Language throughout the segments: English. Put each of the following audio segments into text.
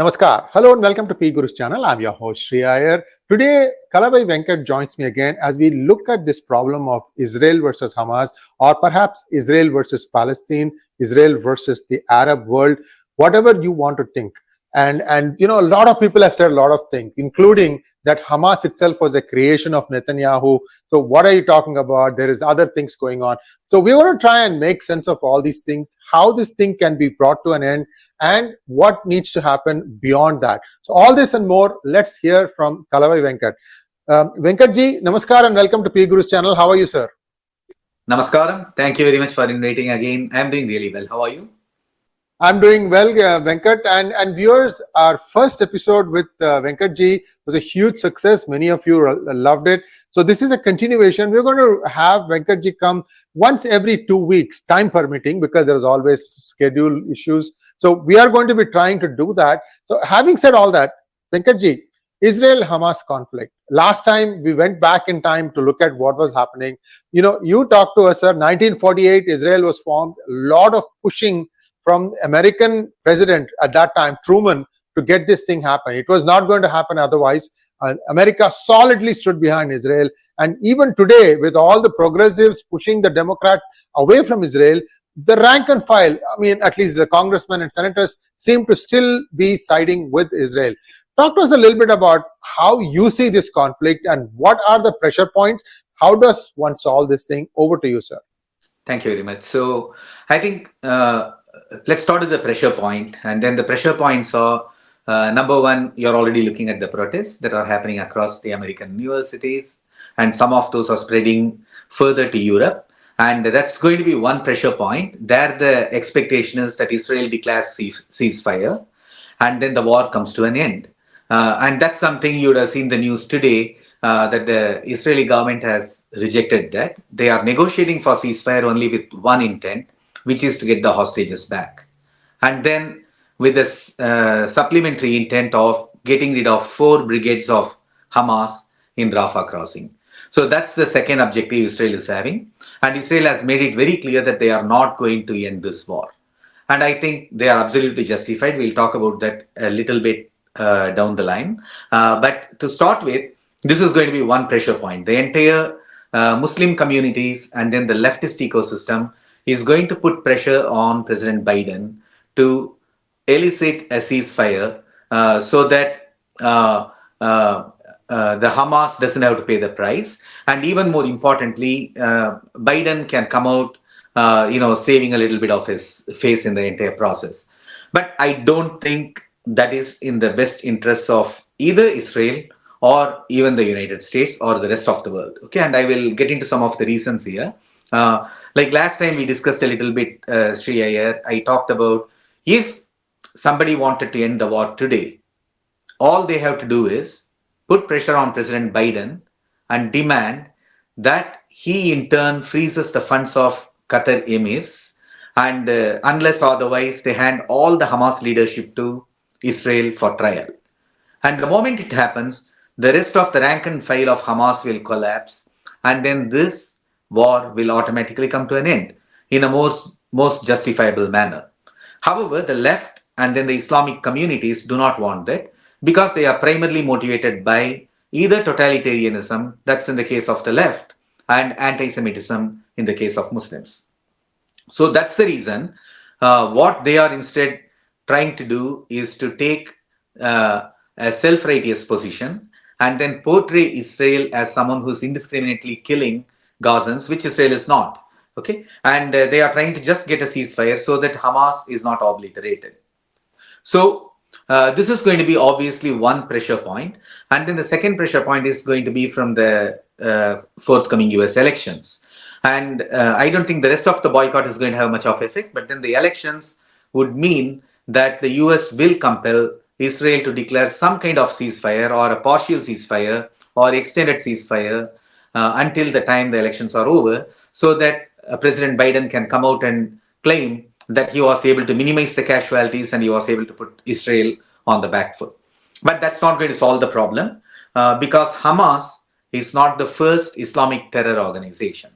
Namaskar. Hello and welcome to PGurus channel. I'm your host Sree Iyer. Today, Kalavai Venkat joins me again as we look at this problem of Israel versus Hamas, or perhaps Israel versus Palestine, Israel versus the Arab world, whatever you want to think. And you know, a lot of people have said a lot of things, including that Hamas itself was a creation of Netanyahu. So what are you talking about? There is other things going on. So we want to try and make sense of all these things, how this thing can be brought to an end, and what needs to happen beyond that. So all this and more, let's hear from Kalavai Venkat. Venkatji, namaskar and welcome to PGurus channel. How are you, sir? Namaskaram. Thank you very much for inviting again. I'm doing really well. How are you? I'm doing well, Venkat. And viewers, our first episode with Venkatji was a huge success. Many of you loved it. So this is a continuation. We're going to have Venkatji come once every 2 weeks, time permitting, because there's always schedule issues. So we are going to be trying to do that. So having said all that, Venkatji, Israel-Hamas conflict. Last time we went back in time to look at what was happening. You know, you talked to us, sir. 1948, Israel was formed. A lot of pushing from American president at that time, Truman, to get this thing happen. It was not going to happen otherwise. America solidly stood behind Israel. And even today, with all the progressives pushing the Democrats away from Israel, the rank and file, I mean, at least the congressmen and senators, seem to still be siding with Israel. Talk to us a little bit about how you see this conflict and what are the pressure points. How does one solve this thing? Over to you, sir. Thank you very much. So I think let's start with the pressure point. And then the pressure points are, number one, you're already looking at the protests that are happening across the American universities. And some of those are spreading further to Europe. And that's going to be one pressure point. There the expectation is that Israel declares ceasefire and then the war comes to an end. And that's something you would have seen the news today, that the Israeli government has rejected that. They are negotiating for ceasefire only with one intent, which is to get the hostages back. And then with the supplementary intent of getting rid of 4 brigades of Hamas in Rafah crossing. So that's the second objective Israel is having. And Israel has made it very clear that they are not going to end this war. And I think they are absolutely justified. We'll talk about that a little bit down the line. But to start with, this is going to be one pressure point. The entire Muslim communities and then the leftist ecosystem is going to put pressure on President Biden to elicit a ceasefire so that the Hamas doesn't have to pay the price. And even more importantly, Biden can come out, saving a little bit of his face in the entire process. But I don't think that is in the best interests of either Israel or even the United States or the rest of the world. Okay, and I will get into some of the reasons here. Like last time we discussed a little bit, Sree Iyer, I talked about if somebody wanted to end the war today, all they have to do is put pressure on President Biden and demand that he in turn freezes the funds of Qatar emirs, and unless otherwise they hand all the Hamas leadership to Israel for trial. And the moment it happens, the rest of the rank and file of Hamas will collapse, and then this war will automatically come to an end in a most justifiable manner. However, the left and then the Islamic communities do not want that because they are primarily motivated by either totalitarianism, that's in the case of the left, and anti-Semitism in the case of Muslims. So that's the reason what they are instead trying to do is to take a self-righteous position and then portray Israel as someone who's indiscriminately killing Gazans, which Israel is not. Okay, and they are trying to just get a ceasefire so that Hamas is not obliterated. So this is going to be obviously one pressure point, and then the second pressure point is going to be from the forthcoming US elections. And I don't think the rest of the boycott is going to have much of effect, but then the elections would mean that the US will compel Israel to declare some kind of ceasefire or a partial ceasefire or extended ceasefire until the time the elections are over, so that President Biden can come out and claim that he was able to minimize the casualties and he was able to put Israel on the back foot. But that's not going to solve the problem because Hamas is not the first Islamic terror organization.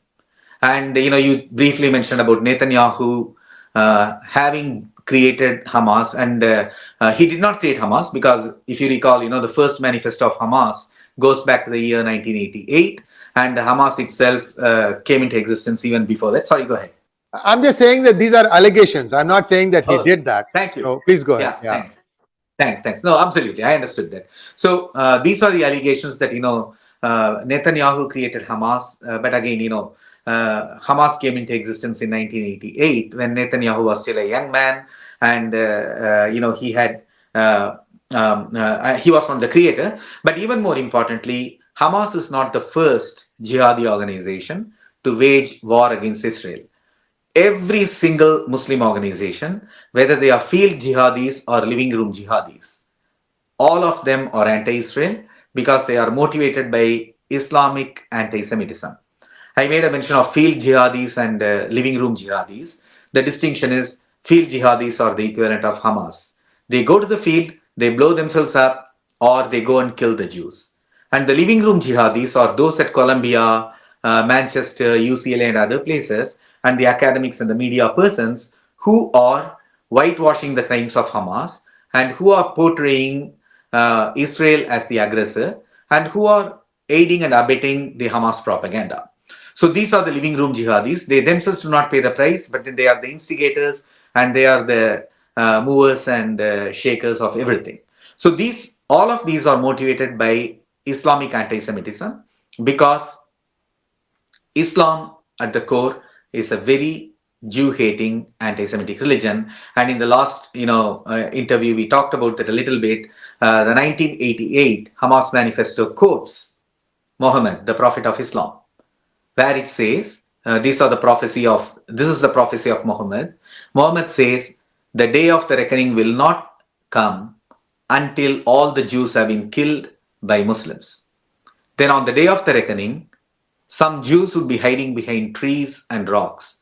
And you briefly mentioned about Netanyahu having created Hamas, and He did not create Hamas because, if you recall, the first manifesto of Hamas goes back to the year 1988, and Hamas itself came into existence even before that. Sorry, go ahead. I'm just saying that these are allegations. I'm not saying that he Oh, did that. thank you. So please go ahead. Yeah, thanks. Thanks. No, absolutely. I understood that. So these are the allegations that, Netanyahu created Hamas. But again, Hamas came into existence in 1988 when Netanyahu was still a young man. And, he had, he was not the creator. But even more importantly, Hamas is not the first jihadi organization to wage war against Israel. Every single Muslim organization, whether they are field jihadis or living room jihadis, all of them are anti-Israel because they are motivated by Islamic anti-Semitism. I made a mention of field jihadis and living room jihadis. The distinction is field jihadis are the equivalent of Hamas. They go to the field, they blow themselves up, or they go and kill the Jews. And the living room jihadis are those at Columbia, Manchester, UCLA, and other places, and the academics and the media persons who are whitewashing the crimes of Hamas and who are portraying Israel as the aggressor and who are aiding and abetting the Hamas propaganda. So these are the living room jihadis. They themselves do not pay the price, but then they are the instigators and they are the movers and shakers of everything. So all of these are motivated by Islamic anti-Semitism because Islam at the core is a very Jew-hating anti-Semitic religion. And in the last, interview, we talked about that a little bit. The 1988 Hamas manifesto quotes Muhammad, the Prophet of Islam, where it says, this is the prophecy of Muhammad. Muhammad says, the day of the reckoning will not come until all the Jews have been killed by Muslims. Then on the day of the reckoning, some Jews would be hiding behind trees and rocks.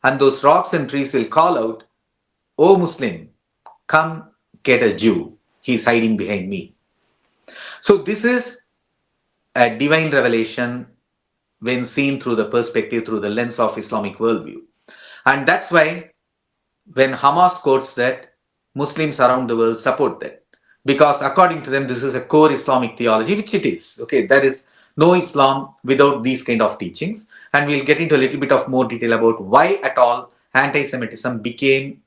And those rocks and trees will call out, "O Muslim, come get a Jew. He's hiding behind me." So this is a divine revelation when seen through the perspective, through the lens of Islamic worldview. And that's why when Hamas quotes that, Muslims around the world support that. Because according to them, this is a core Islamic theology, which it is. Okay, there is no Islam without these kind of teachings. And we'll get into a little bit of more detail about why at all anti-Semitism became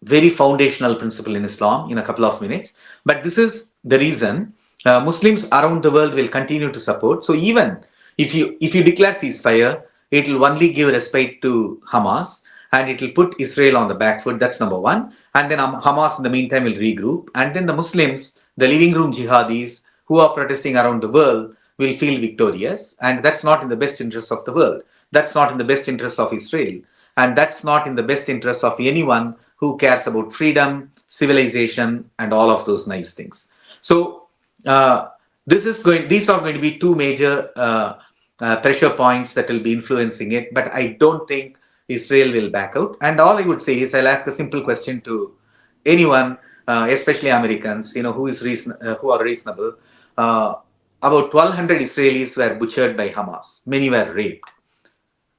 very foundational principle in Islam in a couple of minutes. But this is the reason Muslims around the world will continue to support. So even if you declare ceasefire, it will only give respite to Hamas and it will put Israel on the back foot. That's number one. And then Hamas in the meantime will regroup. And then the Muslims, the living room jihadis who are protesting around the world will feel victorious. And that's not in the best interest of the world. That's not in the best interest of Israel. And that's not in the best interest of anyone who cares about freedom, civilization, and all of those nice things. So these are going to be two major pressure points that will be influencing it. But I don't think Israel will back out. And all I would say is I'll ask a simple question to anyone, especially Americans, who are reasonable. About 1,200 Israelis were butchered by Hamas. Many were raped.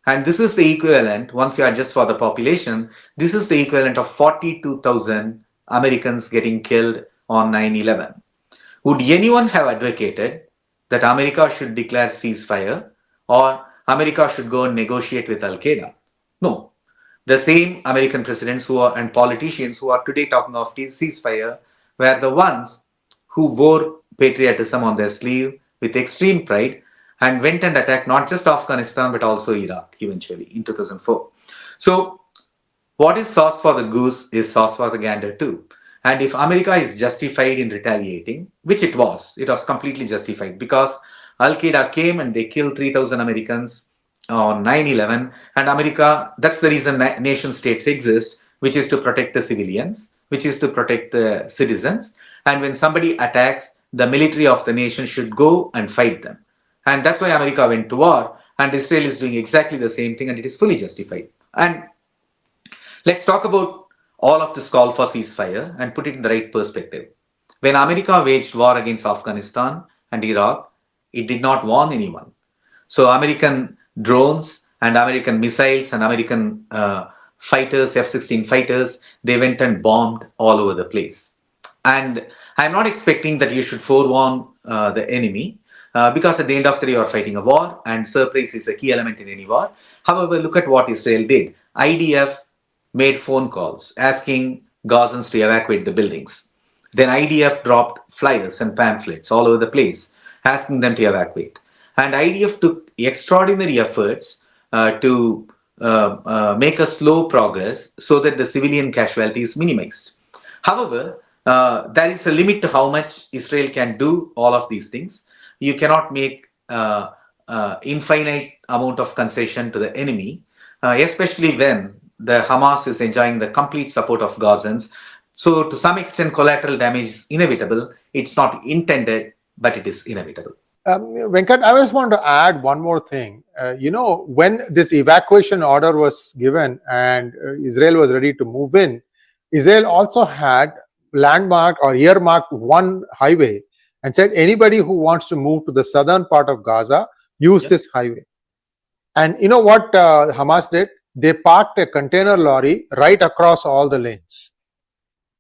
And this is the equivalent, once you adjust for the population, this is the equivalent of 42,000 Americans getting killed on 9/11. Would anyone have advocated that America should declare ceasefire or America should go and negotiate with Al-Qaeda? No. The same American presidents and politicians who are today talking of ceasefire were the ones who wore patriotism on their sleeve with extreme pride and went and attacked not just Afghanistan but also Iraq eventually in 2004. So what is sauce for the goose is sauce for the gander too. And if America is justified in retaliating, which it was completely justified because Al-Qaeda came and they killed 3,000 Americans on 9/11. And America, that's the reason nation states exist, which is to protect the civilians, which is to protect the citizens. And when somebody attacks, the military of the nation should go and fight them. And that's why America went to war. And Israel is doing exactly the same thing and it is fully justified. And let's talk about all of this call for ceasefire and put it in the right perspective. When America waged war against Afghanistan and Iraq, it did not warn anyone. So American drones and American missiles and American fighters, F-16 fighters, they went and bombed all over the place. And I'm not expecting that you should forewarn the enemy, because at the end of the day, you're fighting a war, and surprise is a key element in any war. However, look at what Israel did. IDF made phone calls asking Gazans to evacuate the buildings. Then IDF dropped flyers and pamphlets all over the place asking them to evacuate. And IDF took extraordinary efforts to make a slow progress so that the civilian casualty is minimized. However, there is a limit to how much Israel can do all of these things. You cannot make infinite amount of concession to the enemy, especially when the Hamas is enjoying the complete support of Gazans. So to some extent, collateral damage is inevitable. It's not intended, but it is inevitable. Venkat, I just want to add one more thing. When this evacuation order was given and Israel was ready to move in, Israel also had landmarked or earmarked one highway and said anybody who wants to move to the southern part of Gaza, use this highway. And you know what Hamas did? They parked a container lorry right across all the lanes.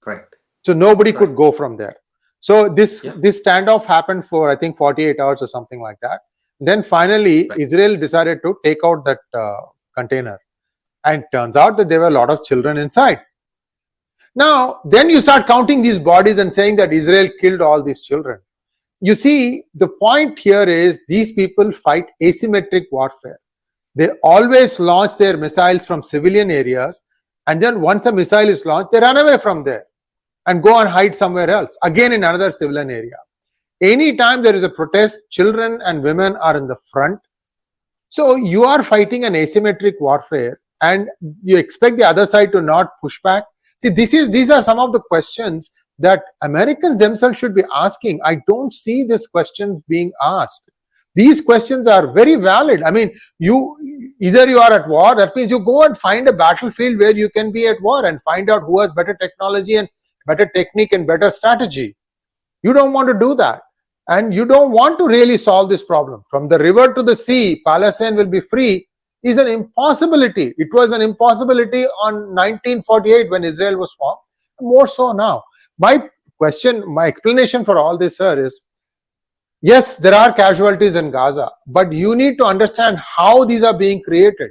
Correct. So nobody could go from there. So this standoff happened for, I think, 48 hours or something like that. Then finally, Israel decided to take out that container. And turns out that there were a lot of children inside. Now, then you start counting these bodies and saying that Israel killed all these children. You see, the point here is these people fight asymmetric warfare. They always launch their missiles from civilian areas, and then once a missile is launched, they run away from there and go and hide somewhere else, again in another civilian area. Anytime there is a protest, children and women are in the front. So you are fighting an asymmetric warfare, and you expect the other side to not push back. See, these are some of the questions that Americans themselves should be asking. I don't see these questions being asked. These questions are very valid. I mean, either you are at war, that means you go and find a battlefield where you can be at war and find out who has better technology and better technique and better strategy. You don't want to do that. And you don't want to really solve this problem. From the river to the sea, Palestine will be free is an impossibility. It was an impossibility on 1948 when Israel was formed, more so now. My explanation for all this, sir, is yes, there are casualties in Gaza, but you need to understand how these are being created.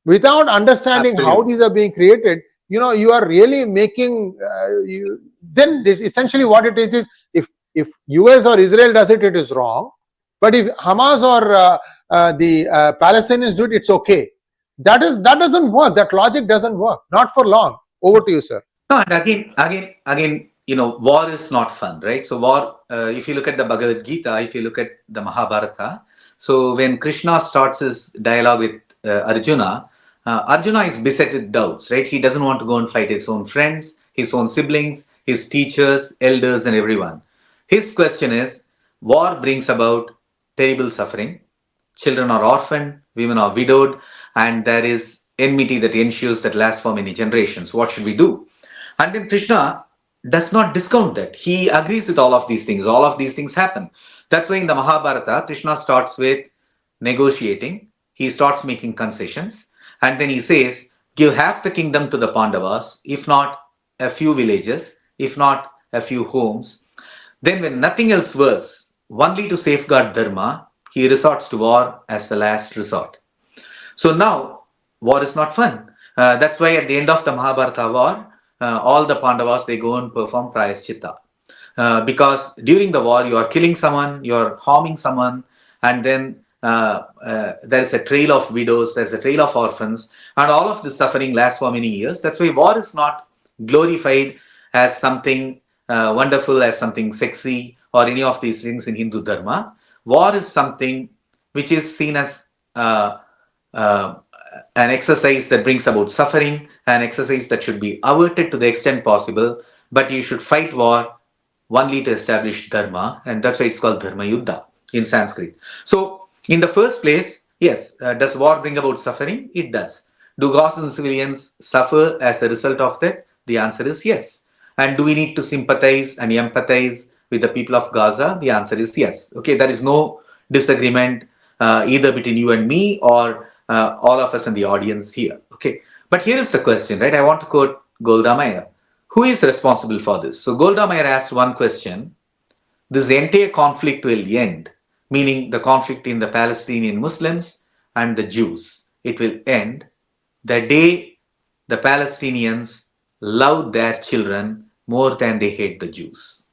Without understanding how these are being created, you are really making, then essentially what it is if US or Israel does it, it is wrong. But if Hamas or the Palestinians do it, it's okay. That doesn't work. That logic doesn't work. Not for long. Over to you, sir. No, and again, war is not fun, right? So war, if you look at the Bhagavad Gita, if you look at the Mahabharata, so when Krishna starts his dialogue with Arjuna, Arjuna is beset with doubts, right? He doesn't want to go and fight his own friends, his own siblings, his teachers, elders, and everyone. His question is, war brings about terrible suffering. Children are orphaned, women are widowed, and there is enmity that ensues that lasts for many generations. What should we do? And then Krishna does not discount that. He agrees with all of these things. All of these things happen. That's why in the Mahabharata, Krishna starts with negotiating. He starts making concessions. And then he says, give half the kingdom to the Pandavas, if not a few villages, if not a few homes. Then when nothing else works, only to safeguard dharma, he resorts to war as the last resort. So now, war is not fun. That's why at the end of the Mahabharata war, all the Pandavas, they go and perform prayaschitta. Because during the war, you are killing someone, you are harming someone, and then there is a trail of widows, there's a trail of orphans, and all of this suffering lasts for many years. That's why war is not glorified as something wonderful, as something sexy, or any of these things in Hindu Dharma. War is something which is seen as an exercise that brings about suffering, an exercise that should be averted to the extent possible, but you should fight war only to establish dharma, and that's why it's called dharma yuddha in Sanskrit. So, in the first place, yes, does war bring about suffering? It does. Do Gazan civilians suffer as a result of that? The answer is yes. And do we need to sympathize and empathize with the people of Gaza? The answer is yes. Okay, there is no disagreement either between you and me or all of us in the audience here. Okay, but here is the question, right? I want to quote Golda Meir. Who is responsible for this? So Golda Meir asked one question: this entire conflict will end, meaning the conflict in the Palestinian Muslims and the Jews. It will end the day the Palestinians love their children more than they hate the Jews.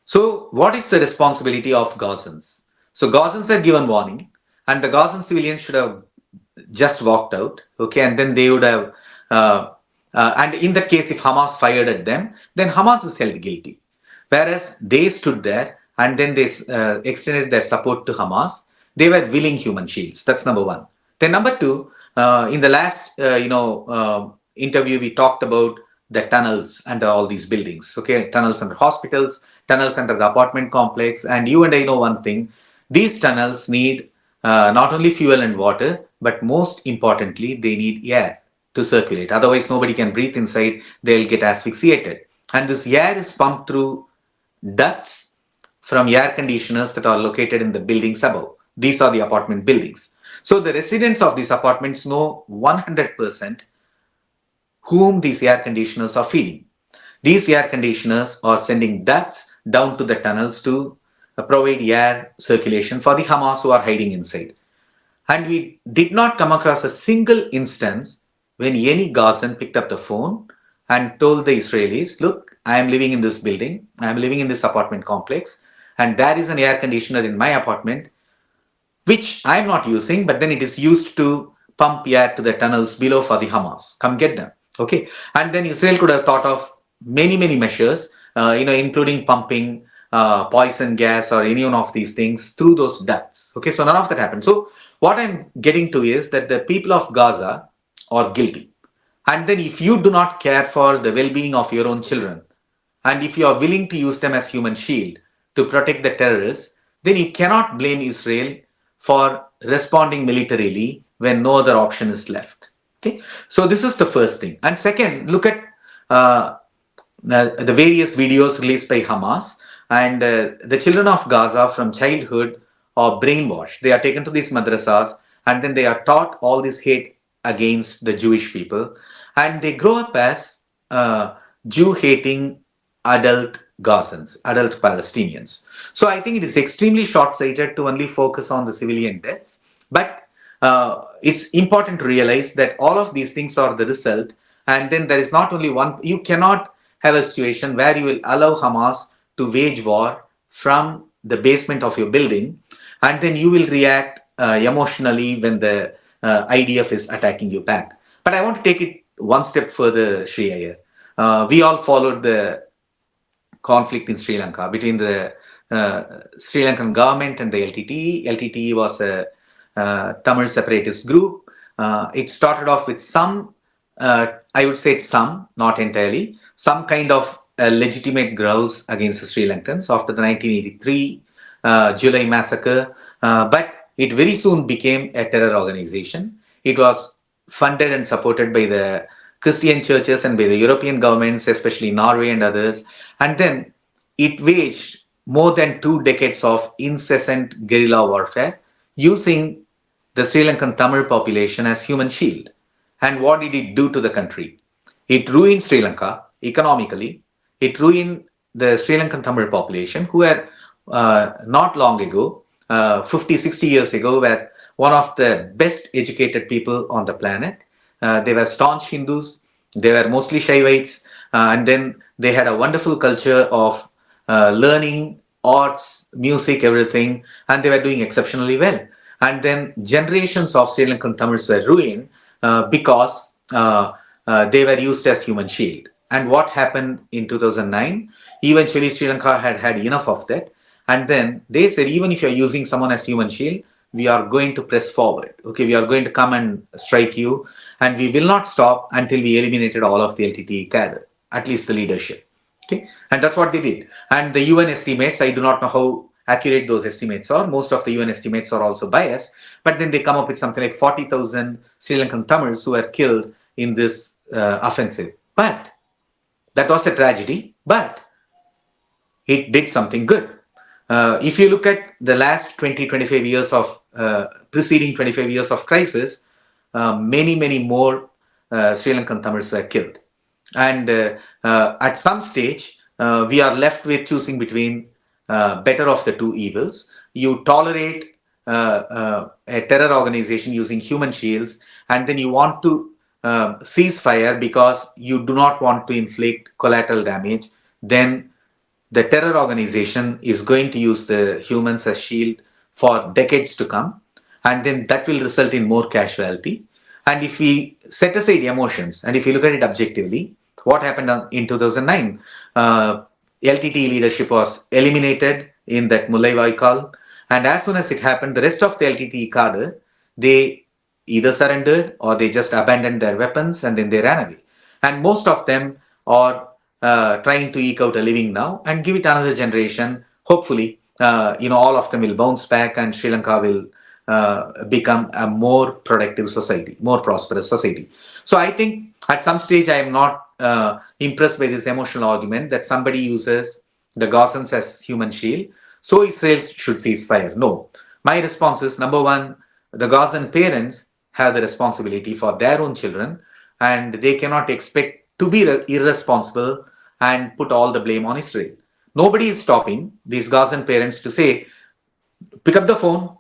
So, what is the responsibility of Gazans? So, Gazans were given warning, and the Gazan civilians should have just walked out, okay, and then they would have, and in that case, if Hamas fired at them, then Hamas is held guilty. Whereas they stood there and then they extended their support to Hamas. They were willing human shields. That's number one. Then number two, in the last interview, we talked about the tunnels under all these buildings. Okay, tunnels under hospitals, tunnels under the apartment complex, and you and I know one thing: these tunnels need not only fuel and water, but most importantly, they need air to circulate. Otherwise, nobody can breathe inside. They'll get asphyxiated. And this air is pumped through ducts from air conditioners that are located in the buildings above. These are the apartment buildings. So the residents of these apartments know 100% whom these air conditioners are feeding. These air conditioners are sending ducts down to the tunnels to provide air circulation for the Hamas who are hiding inside. And we did not come across a single instance when any Gazan picked up the phone and told the Israelis, look, I am living in this building, I am living in this apartment complex, and there is an air conditioner in my apartment, which I am not using, but then it is used to pump air to the tunnels below for the Hamas. Come get them. Okay. And then Israel could have thought of many, many measures, including pumping poison gas or any one of these things through those ducts. Okay. So none of that happened. So what I'm getting to is that the people of Gaza are guilty. And then if you do not care for the well-being of your own children, and if you are willing to use them as human shield to protect the terrorists, then you cannot blame Israel for responding militarily when no other option is left. Okay, so this is the first thing. And second, look at the various videos released by Hamas, and the children of Gaza from childhood are brainwashed. They are taken to these madrasas, and then they are taught all this hate against the Jewish people, and they grow up as Jew-hating adult Gazans, adult Palestinians. So I think it is extremely short-sighted to only focus on the civilian deaths, but it's important to realize that all of these things are the result, and then there is not only one. You cannot have a situation where you will allow Hamas to wage war from the basement of your building, and then you will react emotionally when the IDF is attacking you back. But I want to take it one step further, Sree Iyer. We all followed the conflict in Sri Lanka between the Sri Lankan government and the LTTE. LTTE was a Tamil separatist group. It started off with some, I would say some, not entirely, some kind of legitimate growls against the Sri Lankans after the 1983 July massacre. But it very soon became a terror organization. It was funded and supported by the Christian churches and by the European governments, especially Norway and others. And then it waged more than 2 decades of incessant guerrilla warfare using the Sri Lankan Tamil population as human shield. And what did it do to the country? It ruined Sri Lanka economically. It ruined the Sri Lankan Tamil population, who were not long ago, 50, 60 years ago, were one of the best educated people on the planet. They were staunch Hindus. They were mostly Shaivites. And then they had a wonderful culture of learning, arts, music, everything. And they were doing exceptionally well. And then generations of Sri Lankan Tamils were ruined because they were used as human shield. And what happened in 2009? Eventually, Sri Lanka had enough of that. And then they said, even if you're using someone as human shield, we are going to press forward. Okay, we are going to come and strike you. And we will not stop until we eliminated all of the LTTE cadre, at least the leadership. Okay, and that's what they did. And the UN estimates, I do not know how accurate those estimates are. Most of the UN estimates are also biased. But then they come up with something like 40,000 Sri Lankan Tamils who were killed in this offensive. But that was a tragedy. But it did something good. If you look at the last 20, 25 years of preceding 25 years of crisis, many more Sri Lankan Tamils were killed. And at some stage, we are left with choosing between better of the two evils. You tolerate a terror organization using human shields, and then you want to cease fire because you do not want to inflict collateral damage. Then the terror organization is going to use the humans as shield for decades to come, and then that will result in more casualty. And if we set aside emotions and if you look at it objectively, what happened in 2009? LTT leadership was eliminated in that Mulai Vaikal, and as soon as it happened, the rest of the LTT cadre, they either surrendered or they just abandoned their weapons and then they ran away. And most of them are trying to eke out a living now and give it another generation. Hopefully, all of them will bounce back and Sri Lanka will become a more productive society, more prosperous society. So I think at some stage I am not impressed by this emotional argument that somebody uses the Gazans as human shield, so Israel should cease fire. No. My response is, number one, the Gazan parents have the responsibility for their own children, and they cannot expect to be irresponsible and put all the blame on Israel. Nobody is stopping these Gazan parents to say, pick up the phone,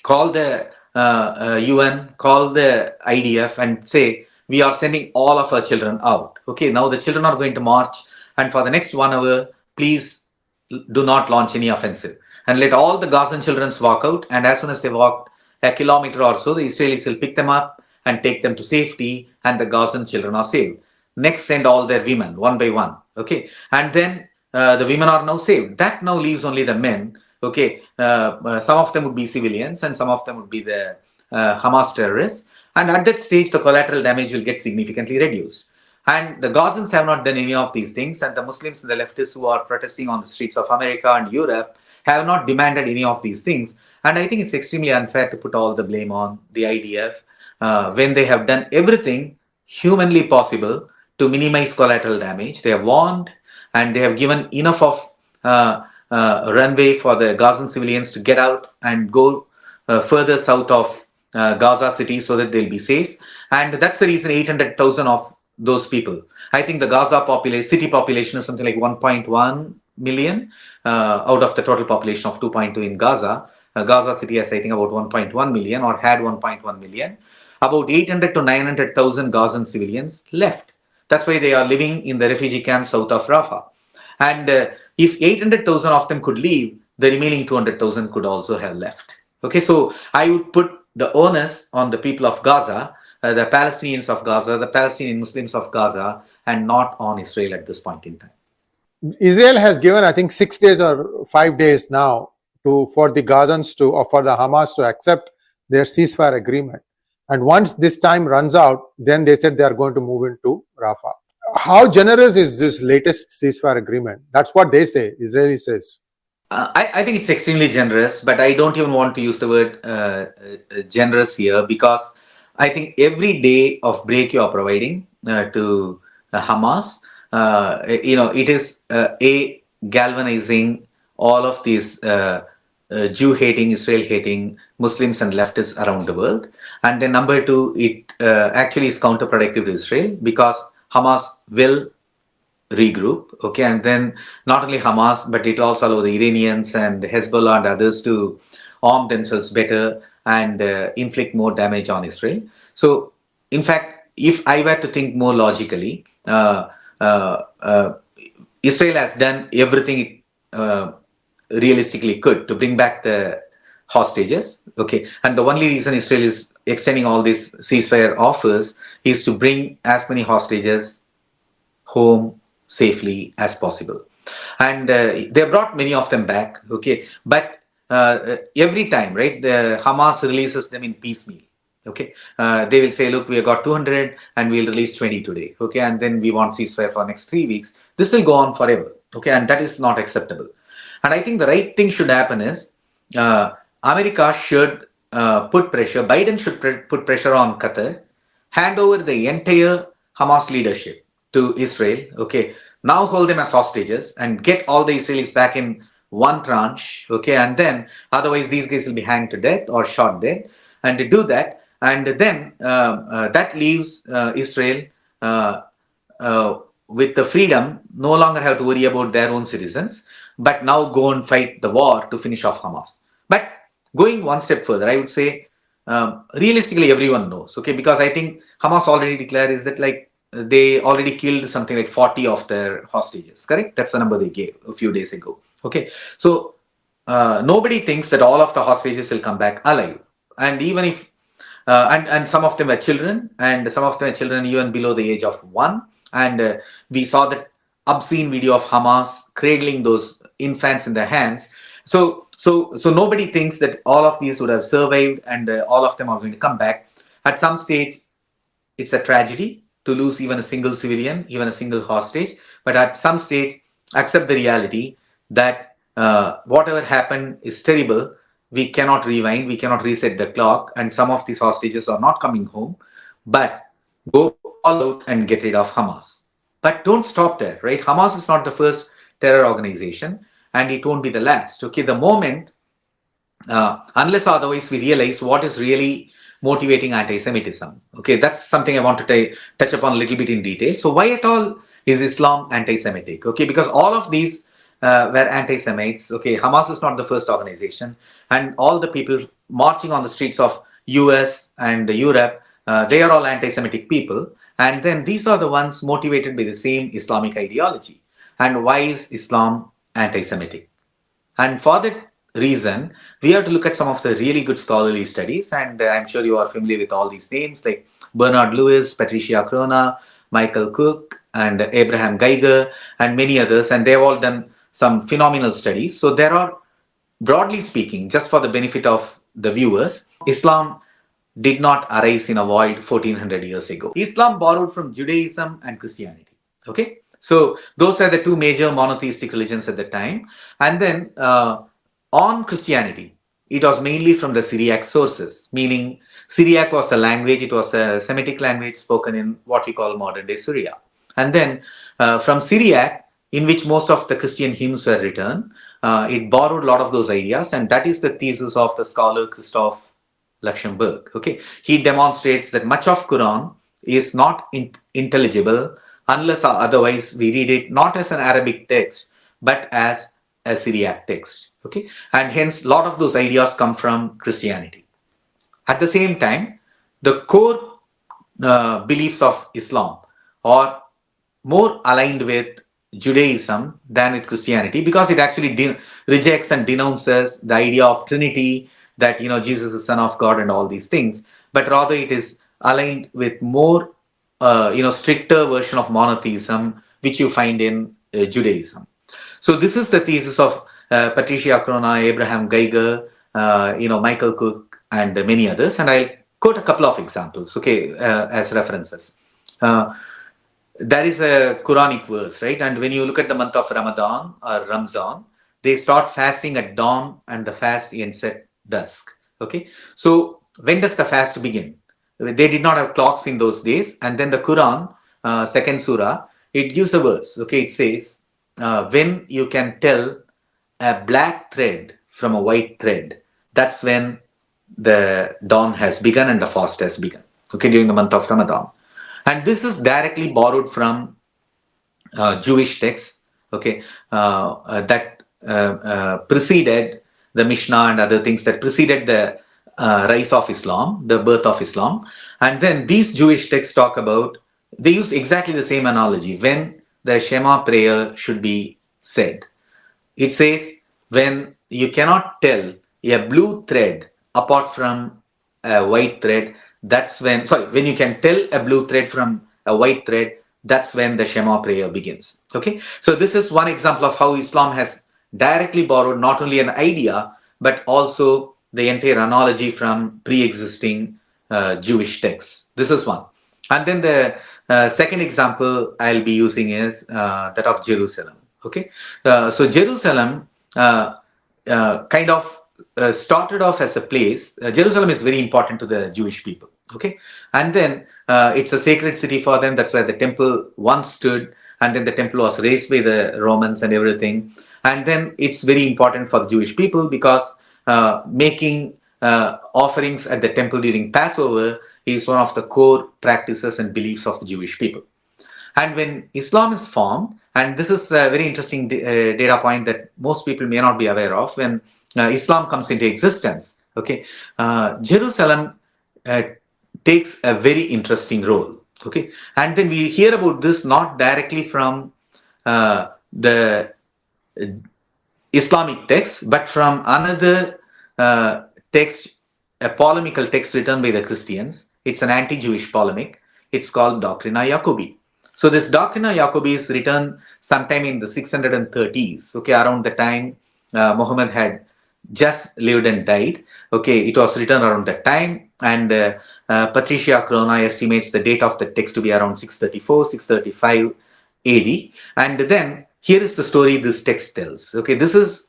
call the UN, call the IDF, and say, we are sending all of our children out. Okay, now the children are going to march, and for the next 1 hour, please do not launch any offensive. And let all the Gazan children walk out, and as soon as they walked a kilometer or so, the Israelis will pick them up and take them to safety, and the Gazan children are saved. Next, send all their women one by one. Okay, and then the women are now saved. That now leaves only the men. Okay, some of them would be civilians and some of them would be the Hamas terrorists. And at that stage, the collateral damage will get significantly reduced. And the Gazans have not done any of these things, and the Muslims and the leftists who are protesting on the streets of America and Europe have not demanded any of these things. And I think it's extremely unfair to put all the blame on the IDF when they have done everything humanly possible to minimize collateral damage. They have warned and they have given enough of runway for the Gazan civilians to get out and go further south of Gaza city so that they'll be safe. And that's the reason 800,000 of those people. I think the Gaza city population is something like 1.1 million out of the total population of 2.2 in Gaza. Gaza city has, I think, about 1.1 million or had 1.1 million. About 800 to 900,000 Gazan civilians left. That's why they are living in the refugee camp south of Rafah. And if 800,000 of them could leave, the remaining 200,000 could also have left. Okay, so I would put the onus on the people of Gaza, the Palestinians of Gaza, the Palestinian Muslims of Gaza, and not on Israel at this point in time. Israel has given, I think, 6 days or 5 days now for the Gazans to, or for the Hamas to accept their ceasefire agreement. And once this time runs out, then they said they are going to move into Rafah. How generous is this latest ceasefire agreement? That's what they say, Israeli says. I think it's extremely generous, but I don't even want to use the word generous here, because I think every day of break you are providing to Hamas, it is galvanizing all of these Jew-hating, Israel-hating Muslims and leftists around the world. And then number two, it actually is counterproductive to Israel, because Hamas will regroup, okay, and then not only Hamas, but it also allow the Iranians and the Hezbollah and others to arm themselves better and inflict more damage on Israel. So, in fact, if I were to think more logically, Israel has done everything it realistically could to bring back the hostages, okay, and the only reason Israel is extending all these ceasefire offers is to bring as many hostages home safely as possible. And they brought many of them back, okay, but every time, right, the Hamas releases them in piecemeal, okay, they will say, look, we have got 200 and we'll release 20 today, okay, and then we want ceasefire for next 3 weeks. This will go on forever, okay, and that is not acceptable. And I think the right thing should happen is America should put pressure, Biden should put pressure on Qatar, hand over the entire Hamas leadership to Israel, okay, now hold them as hostages and get all the Israelis back in one tranche, okay, and then otherwise these guys will be hanged to death or shot dead, and to do that, and then that leaves Israel with the freedom, no longer have to worry about their own citizens, but now go and fight the war to finish off Hamas. But going one step further, I would say, realistically, everyone knows, okay, because I think Hamas already declared is that like they already killed something like 40 of their hostages, correct? That's the number they gave a few days ago. Okay, so nobody thinks that all of the hostages will come back alive, and even if and some of them were children, and some of them were children even below the age of 1, and we saw that obscene video of Hamas cradling those infants in their hands. So nobody thinks that all of these would have survived and all of them are going to come back. At some stage, it's a tragedy to lose even a single civilian, even a single hostage. But at some stage, accept the reality that whatever happened is terrible. We cannot rewind, we cannot reset the clock, and some of these hostages are not coming home. But go all out and get rid of Hamas. But don't stop there, right? Hamas is not the first terror organization, and it won't be the last. Okay, the moment, unless otherwise we realize what is really motivating anti-Semitism. Okay, that's something I want to touch upon a little bit in detail. So why at all is Islam anti-Semitic? Okay, because all of these were anti-Semites. Okay, Hamas is not the first organization, and all the people marching on the streets of US and Europe, they are all anti-Semitic people. And then these are the ones motivated by the same Islamic ideology. And why is Islam anti-Semitic? And for that reason, we have to look at some of the really good scholarly studies. And I'm sure you are familiar with all these names like Bernard Lewis, Patricia Crona, Michael Cook, and Abraham Geiger, and many others. And they've all done some phenomenal studies. So there are, broadly speaking, just for the benefit of the viewers, Islam did not arise in a void 1400 years ago. Islam borrowed from Judaism and Christianity. Okay, so those are the two major monotheistic religions at the time. And then on Christianity, it was mainly from the Syriac sources, meaning Syriac was a language, it was a Semitic language spoken in what we call modern day Syria. And then from Syriac, in which most of the Christian hymns were written, it borrowed a lot of those ideas, and that is the thesis of the scholar Christoph Luxemburg. Okay, he demonstrates that much of Quran is not intelligible unless or otherwise we read it not as an Arabic text but as a Syriac text. Okay, and hence a lot of those ideas come from Christianity. At the same time, the core beliefs of Islam are more aligned with Judaism than with Christianity, because it actually rejects and denounces the idea of Trinity, that Jesus is Son of God and all these things, but rather it is aligned with more stricter version of monotheism which you find in Judaism. So this is the thesis of Patricia Crona, Abraham Geiger, Michael Cook, and many others, and I'll quote a couple of examples, okay, as references. There is a Quranic verse, right? And when you look at the month of Ramadan or Ramzan, they start fasting at dawn and the fast ends at dusk. Okay, so when does the fast begin? They did not have clocks in those days. And then the Quran, second surah, it gives a verse. Okay, it says, when you can tell a black thread from a white thread, that's when the dawn has begun and the fast has begun. Okay, during the month of Ramadan. And this is directly borrowed from Jewish texts, okay, that preceded the Mishnah and other things that preceded the rise of Islam, the birth of Islam. And then these Jewish texts talk about, they use exactly the same analogy when the Shema prayer should be said. It says, when you cannot tell a blue thread apart from a white thread, that's when, when you can tell a blue thread from a white thread, that's when the Shema prayer begins. Okay, so this is one example of how Islam has directly borrowed not only an idea, but also the entire analogy from pre-existing Jewish texts. This is one. And then the second example I'll be using is that of Jerusalem. Okay, so Jerusalem kind of started off as a place. Jerusalem is very important to the Jewish people. Okay, and then it's a sacred city for them. That's where the temple once stood, and then the temple was razed by the Romans and everything. And then it's very important for the Jewish people because making offerings at the temple during Passover is one of the core practices and beliefs of the Jewish people. And when Islam is formed, and this is a very interesting data point that most people may not be aware of, when Islam comes into existence, okay, Jerusalem uh, takes a very interesting role. Okay, and then we hear about this not directly from the Islamic text, but from another text, a polemical text written by the Christians. It's an anti-Jewish polemic. It's called Doctrina Jacobi. So this Doctrina Jacobi is written sometime in the 630s, okay, around the time Muhammad had just lived and died. Okay, it was written around that time, and Patricia Crona estimates the date of the text to be around 634, 635 AD. And then here is the story this text tells. Okay, this is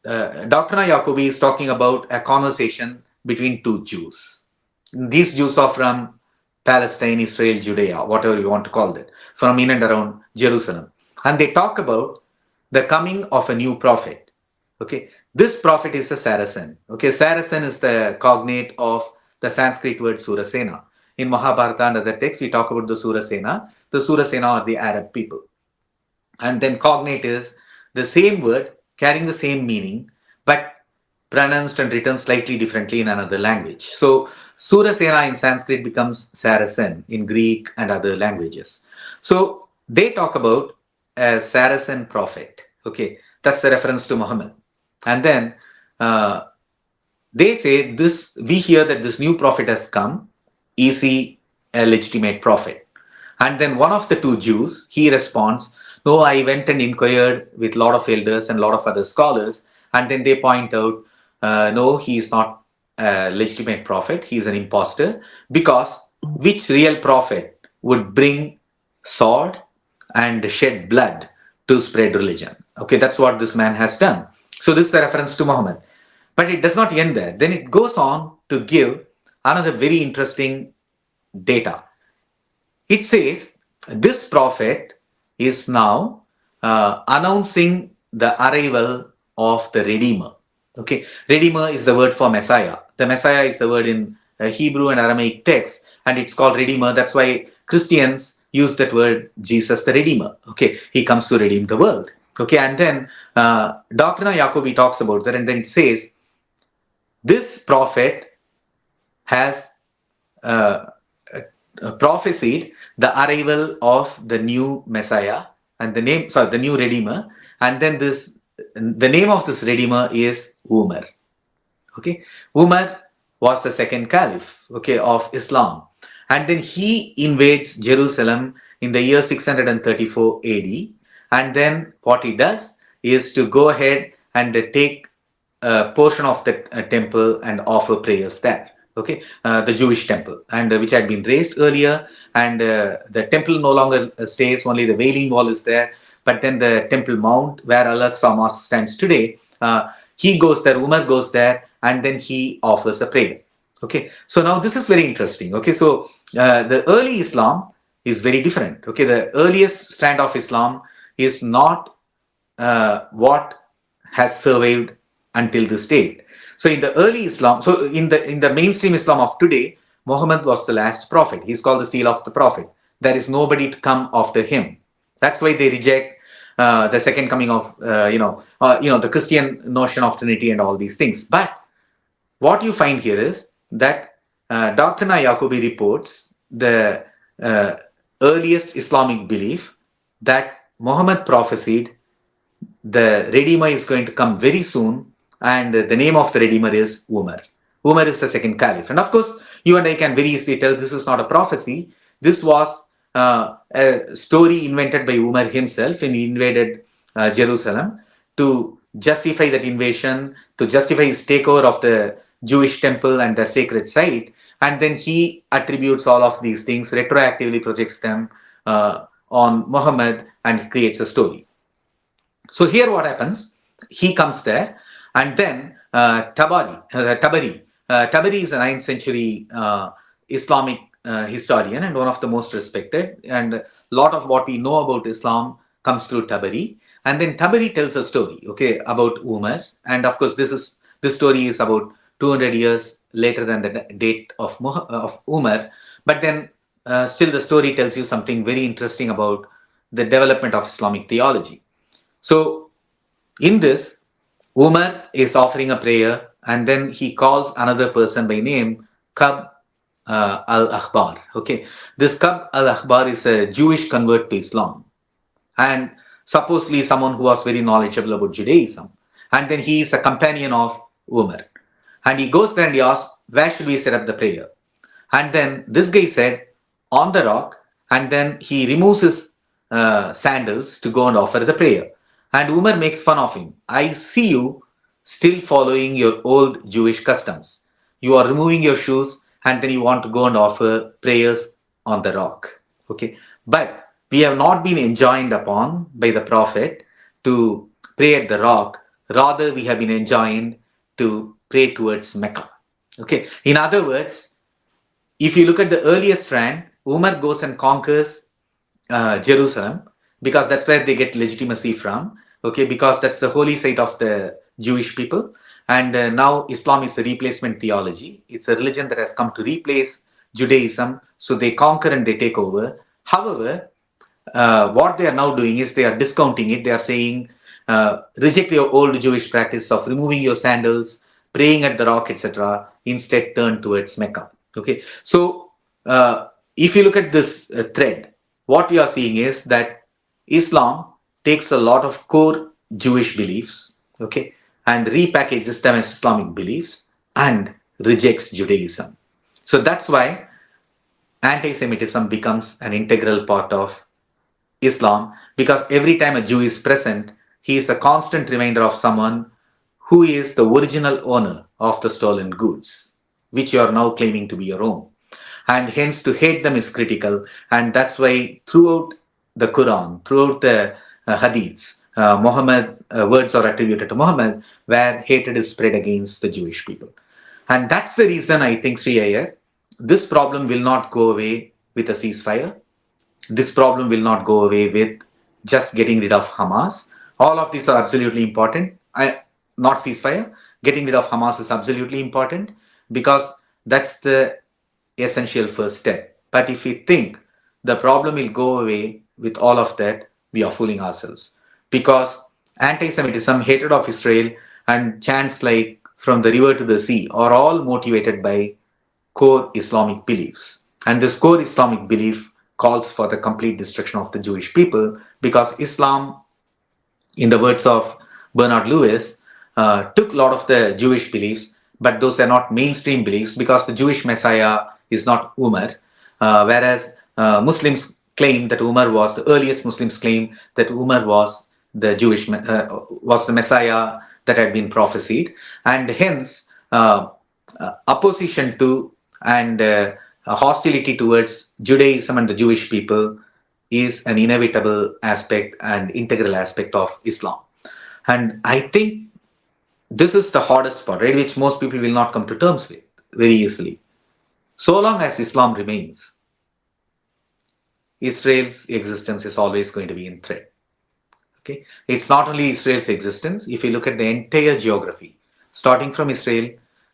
Doctrina Jacobi is talking about a conversation between two Jews. These Jews are from Palestine, Israel, Judea, whatever you want to call it, from in and around Jerusalem. And they talk about the coming of a new prophet. Okay, this prophet is a Saracen. Okay, Saracen is the cognate of the Sanskrit word 𝗓𝘃. In Mahabharata and other texts, we talk about the 𝗓𝘃. The 𝗓𝘃 are the Arab people. And then cognate is the same word carrying the same meaning, but pronounced and written slightly differently in another language. So 𝗓𝘃 in Sanskrit becomes Saracen in Greek and other languages. So they talk about a Saracen prophet. Okay, that's the reference to Muhammad. And then they say this, we hear that this new prophet has come. Is he a legitimate prophet? And then one of the two Jews, he responds, no, I went and inquired with a lot of elders and a lot of other scholars. And then they point out, no, he is not a legitimate prophet. He is an impostor, because which real prophet would bring sword and shed blood to spread religion? Okay, that's what this man has done. So this is the reference to Muhammad. But it does not end there. Then it goes on to give another very interesting data. It says this prophet is now announcing the arrival of the Redeemer. Okay, Redeemer is the word for Messiah. The Messiah is the word in Hebrew and Aramaic text, and it's called Redeemer. That's why Christians use that word, Jesus the Redeemer. Okay, he comes to redeem the world. Okay, and then Doctrina Jacobi talks about that, and then it says this prophet has prophesied the arrival of the new Messiah and the new Redeemer, and then the name of this Redeemer is Umar. Okay, Umar was the second caliph, okay, of Islam, and then he invades Jerusalem in the year 634 AD, and then what he does is to go ahead and take a portion of the temple and offer prayers there. Okay, the Jewish temple, and which had been raised earlier, and the temple no longer stays, only the Wailing Wall is there. But then the Temple Mount, where Al-Aqsa Mosque stands today, he goes there, Umar goes there, and then he offers a prayer. Okay, so now this is very interesting. Okay, so the early Islam is very different. Okay, the earliest strand of Islam is not what has survived until this date. So in the early Islam, so in the mainstream Islam of today, Muhammad was the last prophet. He's called the seal of the prophet. There is nobody to come after him. That's why they reject the second coming of the Christian notion of Trinity and all these things. But what you find here is that Doctrina Jacobi reports the earliest Islamic belief that Muhammad prophesied the Redeemer is going to come very soon, and the name of the Redeemer is Umar. Umar is the second caliph. And of course, you and I can very easily tell this is not a prophecy. This was a story invented by Umar himself when he invaded Jerusalem to justify that invasion, to justify his takeover of the Jewish temple and the sacred site. And then he attributes all of these things, retroactively projects them on Muhammad, and he creates a story. So here what happens, he comes there, and then Tabari is a 9th century Islamic historian and one of the most respected, and a lot of what we know about Islam comes through Tabari. And then Tabari tells a story, okay, about Umar, and of course this story is about 200 years later than the date of Umar. But then still the story tells you something very interesting about the development of Islamic theology. So in this, Umar is offering a prayer and then he calls another person by name 𝗑𝗲 al-Akhbar. Okay, this 𝗑𝗲 al-Akhbar is a Jewish convert to Islam and supposedly someone who was very knowledgeable about Judaism. And then he is a companion of Umar. And he goes there and he asks, where should we set up the prayer? And then this guy said, on the rock. And then he removes his sandals to go and offer the prayer. And Umar makes fun of him. I see you still following your old Jewish customs. You are removing your shoes and then you want to go and offer prayers on the rock. Okay. But we have not been enjoined upon by the Prophet to pray at the rock. Rather, we have been enjoined to pray towards Mecca. Okay. In other words, if you look at the earliest strand, Umar goes and conquers Jerusalem because that's where they get legitimacy from. Okay, because that's the holy site of the Jewish people. And now Islam is a replacement theology. It's a religion that has come to replace Judaism. So they conquer and they take over. However, what they are now doing is they are discounting it. They are saying, reject your old Jewish practice of removing your sandals, praying at the rock, etc. Instead, turn towards Mecca. Okay, so if you look at this thread, what we are seeing is that Islam takes a lot of core Jewish beliefs, okay, and repackages them as Islamic beliefs and rejects Judaism. So that's why anti-Semitism becomes an integral part of Islam, because every time a Jew is present, he is a constant reminder of someone who is the original owner of the stolen goods, which you are now claiming to be your own. And hence to hate them is critical. And that's why throughout the Quran, throughout the Hadiths, words are attributed to Muhammad, where hatred is spread against the Jewish people. And that's the reason I think, Sree Iyer, this problem will not go away with a ceasefire. This problem will not go away with just getting rid of Hamas. All of these are absolutely important. Not ceasefire. Getting rid of Hamas is absolutely important because that's the essential first step. But if we think the problem will go away with all of that, we are fooling ourselves. Because anti-Semitism, hatred of Israel, and chants like from the river to the sea are all motivated by core Islamic beliefs. And this core Islamic belief calls for the complete destruction of the Jewish people because Islam, in the words of Bernard Lewis, took a lot of the Jewish beliefs, but those are not mainstream beliefs because the Jewish Messiah is not Umar, whereas Muslims claim that Umar was the earliest Muslims claim that Umar was the was the Messiah that had been prophesied, and hence opposition to and hostility towards Judaism and the Jewish people is an inevitable aspect and integral aspect of Islam. And I think this is the hardest part, right, which most people will not come to terms with very easily. So long as Islam remains, Israel's existence is always going to be in threat. Okay, it's not only Israel's existence. If you look at the entire geography, starting from Israel,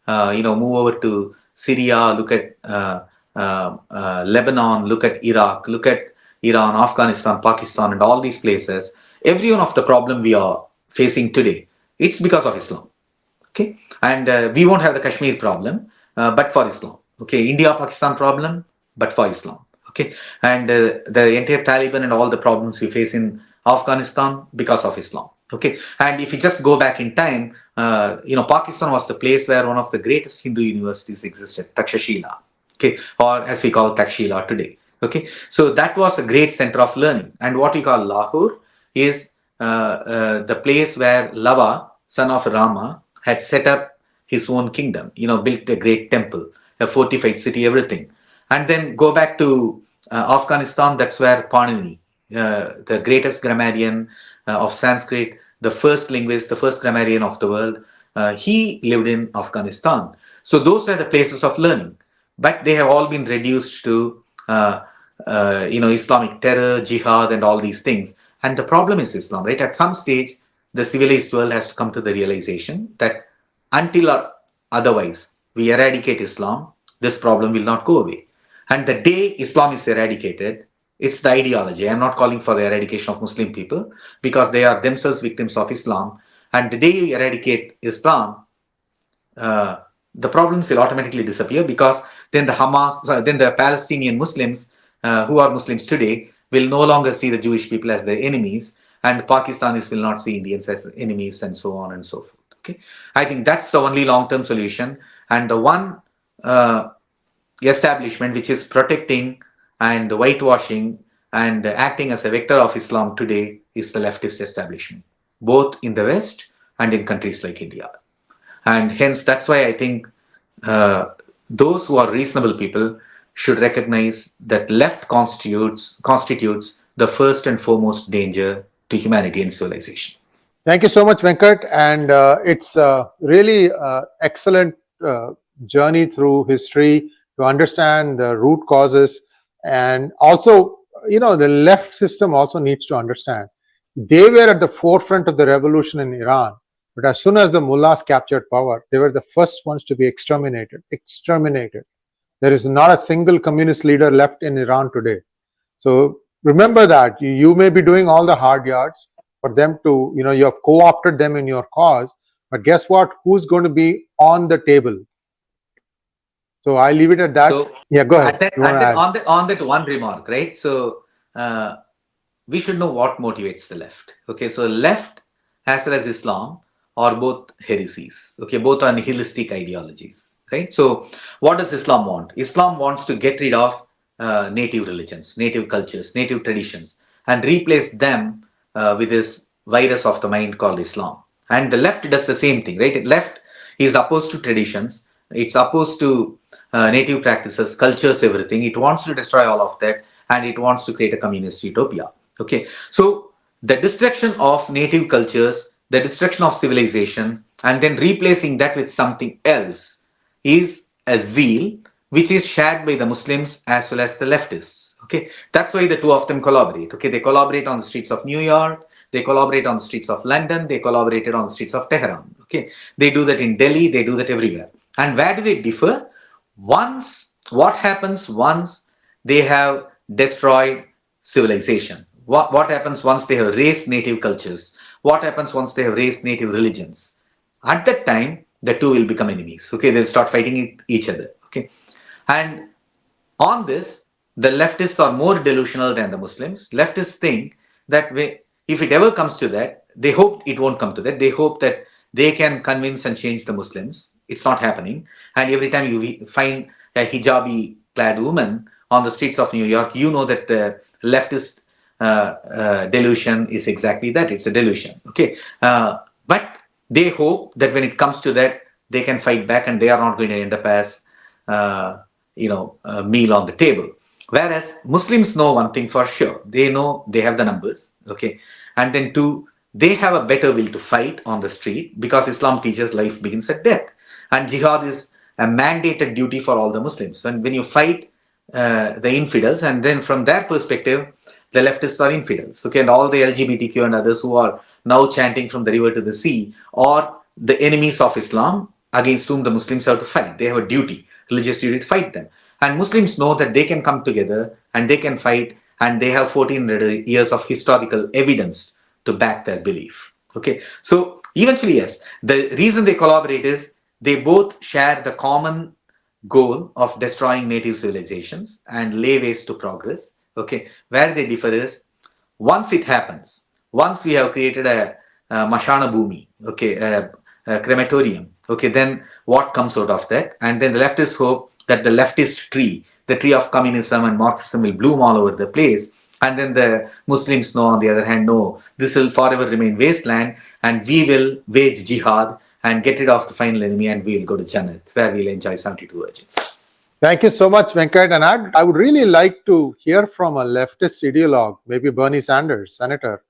move over to Syria, look at Lebanon, look at Iraq, look at Iran, Afghanistan, Pakistan, and all these places. Every one of the problem we are facing today, it's because of Islam. Okay, and we won't have the Kashmir problem, but for Islam. Okay, India-Pakistan problem, but for Islam. Okay, and the entire Taliban and all the problems we face in Afghanistan because of Islam. Okay, and if you just go back in time, Pakistan was the place where one of the greatest Hindu universities existed, Takshashila. Okay, or as we call Takshila today. Okay, so that was a great center of learning. And what we call Lahore is the place where Lava, son of Rama, had set up his own kingdom, built a great temple, a fortified city, everything. And then go back to Afghanistan, that's where Panini, the greatest grammarian of Sanskrit, the first linguist, the first grammarian of the world, he lived in Afghanistan. So those were the places of learning. But they have all been reduced to, Islamic terror, jihad, and all these things. And the problem is Islam, right? At some stage, the civilized world has to come to the realization that until or otherwise we eradicate Islam, this problem will not go away. And the day Islam is eradicated, it's the ideology. I'm not calling for the eradication of Muslim people because they are themselves victims of Islam. And the day you eradicate Islam, the problems will automatically disappear because then then the Palestinian Muslims who are Muslims today will no longer see the Jewish people as their enemies, and Pakistanis will not see Indians as enemies, and so on and so forth. Okay, I think that's the only long-term solution, and the one establishment which is protecting and whitewashing and acting as a vector of Islam today is the leftist establishment, both in the West and in countries like India. And hence, that's why I think those who are reasonable people should recognize that left constitutes the first and foremost danger to humanity and civilization. Thank you so much, Venkat. And it's really excellent journey through history to understand the root causes. And also, the left system also needs to understand. They were at the forefront of the revolution in Iran. But as soon as the mullahs captured power, they were the first ones to be exterminated. There is not a single communist leader left in Iran today. So remember that. You may be doing all the hard yards for them to, you have co-opted them in your cause. But guess what? Who's going to be on the table? So I leave it at that. So, yeah, go ahead. On that one remark, right? So we should know what motivates the left. Okay, so left as well as Islam are both heresies. Okay, both are nihilistic ideologies, right? So what does Islam want? Islam wants to get rid of native religions, native cultures, native traditions, and replace them with this virus of the mind called Islam. And the left does the same thing, right? Left is opposed to traditions. It's opposed to native practices, cultures, everything. It wants to destroy all of that, and it wants to create a communist utopia. Okay, so the destruction of native cultures, the destruction of civilization, and then replacing that with something else is a zeal which is shared by the Muslims as well as the leftists. Okay, that's why the two of them collaborate. Okay, they collaborate on the streets of New York, they collaborate on the streets of London, they collaborated on the streets of Tehran. Okay, they do that in Delhi, they do that everywhere. And where do they differ? What happens once they have destroyed civilization? What happens once they have raised native cultures? What happens once they have raised native religions? At that time, the two will become enemies. Okay, they'll start fighting each other. Okay, and on this, the leftists are more delusional than the Muslims. Leftists think that if it ever comes to that, they hope it won't come to that. They hope that they can convince and change the Muslims. It's not happening. And every time you find a hijabi clad woman on the streets of New York, you know that the leftist delusion is exactly that. It's a delusion. Okay, but they hope that when it comes to that, they can fight back and they are not going to end up as a meal on the table. Whereas Muslims know one thing for sure. They know they have the numbers. Okay, and then two, they have a better will to fight on the street because Islam teaches life begins at death. And jihad is a mandated duty for all the Muslims. And when you fight the infidels, and then from their perspective, the leftists are infidels. Okay, and all the LGBTQ and others who are now chanting from the river to the sea are the enemies of Islam against whom the Muslims have to fight. They have a duty, religious duty to fight them. And Muslims know that they can come together and they can fight, and they have 1400 years of historical evidence to back their belief. Okay, so eventually, yes, the reason they collaborate is they both share the common goal of destroying native civilizations and lay waste to progress. Okay, where they differ is once it happens, once we have created a Mashana Bhumi, okay, a crematorium, okay, then what comes out of that? And then the leftists hope that the leftist tree, the tree of communism and Marxism, will bloom all over the place. And then the Muslims know, on the other hand, no, this will forever remain wasteland, and we will wage jihad and get rid of the final enemy, and we'll go to Jannat, where we'll enjoy 72 virgins. Thank you so much, Venkat. And I would really like to hear from a leftist ideologue, maybe Bernie Sanders, senator,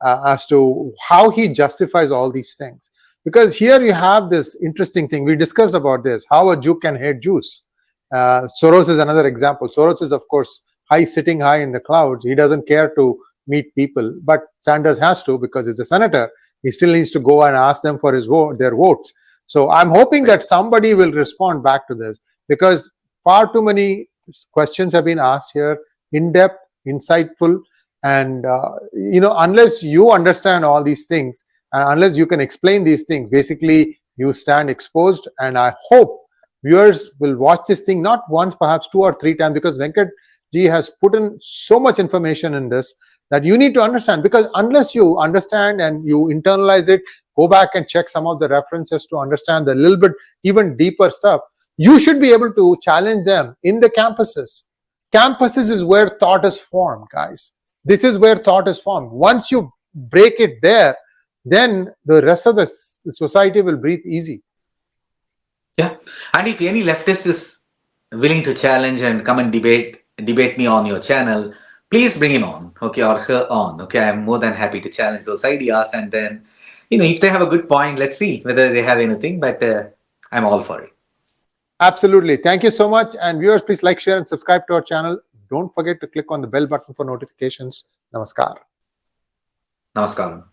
as to how he justifies all these things. Because here you have this interesting thing. We discussed about this, how a Jew can hate Jews. Soros is another example. Soros is, of course, sitting high in the clouds. He doesn't care to meet people, but Sanders has to because he's a senator. He still needs to go and ask them for their votes. So I'm hoping that somebody will respond back to this, because far too many questions have been asked here, in-depth, insightful, and unless you understand all these things, and unless you can explain these things, basically you stand exposed. And I hope viewers will watch this thing not once, perhaps 2 or 3 times, because Venkat ji has put in so much information in this that you need to understand. Because unless you understand and you internalize it, go back and check some of the references to understand the little bit even deeper stuff, you should be able to challenge them in the campuses. Campuses is where thought is formed, guys. This is where thought is formed. Once you break it there, then the rest of the society will breathe easy. Yeah. And if any leftist is willing to challenge and come and debate me on your channel, please bring him on, okay, or her on, okay. I'm more than happy to challenge those ideas. And then, if they have a good point, let's see whether they have anything, but I'm all for it. Absolutely. Thank you so much. And viewers, please like, share, and subscribe to our channel. Don't forget to click on the bell button for notifications. Namaskar. Namaskaram.